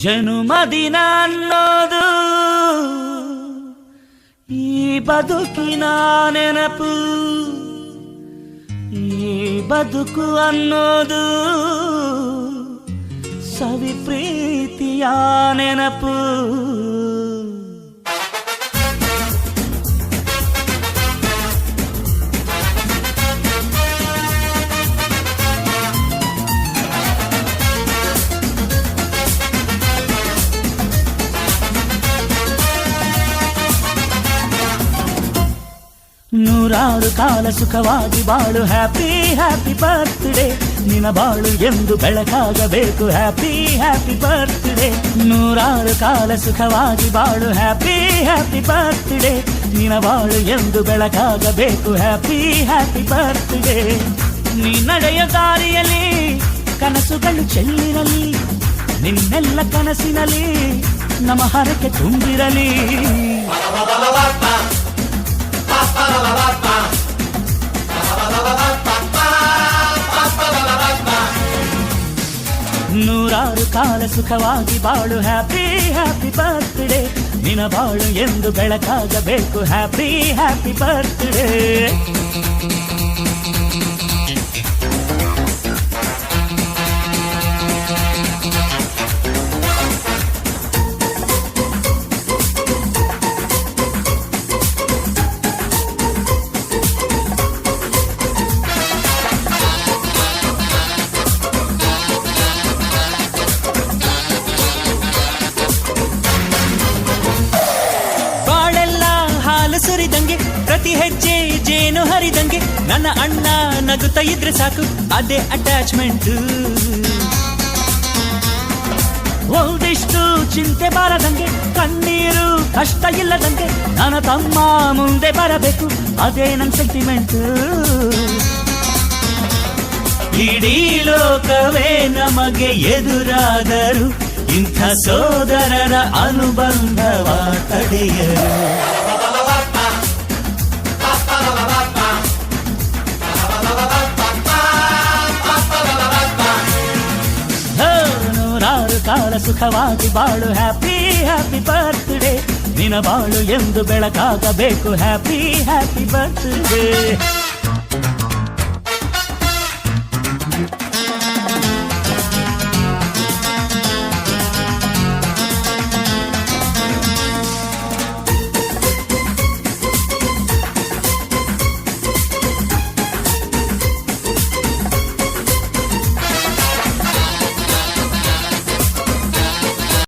ಜನುಮದಿನ ಅನ್ನೋದು ಈ ಬದುಕಿನ ನೆನಪು, ಈ ಬದುಕು ಅನ್ನೋದು ಸವಿ ಪ್ರೀತಿಯ ನೆನಪು. ನೂರಾರು ಕಾಲ ಸುಖವಾಗಿ ಬಾಳು, ಹ್ಯಾಪಿ ಹ್ಯಾಪಿ ಬರ್ತ್ಡೇ. ನಿನ್ನ ಬಾಳು ಎಂದು ಬೆಳಕಾಗಬೇಕು, ಹ್ಯಾಪಿ ಹ್ಯಾಪಿ ಬರ್ತ್ಡೇ. ನೂರಾರು ಕಾಲ ಸುಖವಾಗಿ ಬಾಳು, ಹ್ಯಾಪಿ ಹ್ಯಾಪಿ ಬರ್ತ್ಡೇ. ನಿನ್ನ ಬಾಳು ಎಂದು ಬೆಳಕಾಗಬೇಕು, ಹ್ಯಾಪಿ ಹ್ಯಾಪಿ ಬರ್ತ್ಡೇ. ನೀ ನಡೆಯ ದಾರಿಯಲ್ಲಿ ಕನಸುಗಳು ಚೆಲ್ಲಿರಲಿ, ನಿನ್ನೆಲ್ಲ ಕನಸಿನಲ್ಲಿ ನಮ್ಮ ಹರಕೆ ತುಂಬಿರಲಿ. ನೂರಾರು ಕಾಲ ಸುಖವಾಗಿ ಬಾಳು, ಹ್ಯಾಪಿ ಹ್ಯಾಪಿ ಬರ್ತ್ಡೇ. ನಿನ್ನ ಬಾಳು ಎಂದು ಬೆಳಕಾಗಬೇಕು, ಹ್ಯಾಪಿ ಹ್ಯಾಪಿ ಬರ್ತ್ಡೇ. ಸುರಿದಂಗೆ ಪ್ರತಿ ಹೆಜ್ಜೆ ಜೇನು ಹರಿದಂಗೆ, ನನ್ನ ಅಣ್ಣ ನಗುತ್ತಾ ಇದ್ರೆ ಸಾಕು, ಅದೇ ಅಟ್ಯಾಚ್ಮೆಂಟ್. ಒಂದಿಷ್ಟು ಚಿಂತೆ ಬಾರದಂಗೆ, ಕಣ್ಣೀರು ಕಷ್ಟ ಇಲ್ಲದಂಗೆ, ನನ್ನ ತಮ್ಮ ಮುಂದೆ ಬರಬೇಕು, ಅದೇ ನನ್ನ ಸೆಂಟಿಮೆಂಟ್. ಇಡೀ ಲೋಕವೇ ನಮಗೆ ಎದುರಾದರು, ಇಂಥ ಸೋದರರ ಅನುಬಂಧವ ತಡೆಯರು. ನೂರಾರು ಕಾಲ ಸುಖವಾಗಿ ಬಾಳು, ಹ್ಯಾಪಿ ಹ್ಯಾಪಿ ಬರ್ತ್ಡೇ. ನಿನ್ನ ಬಾಳು ಎಂದು ಬೆಳಕಾಗಬೇಕು, ಹ್ಯಾಪಿ ಹ್ಯಾಪಿ ಬರ್ತ್ಡೇ.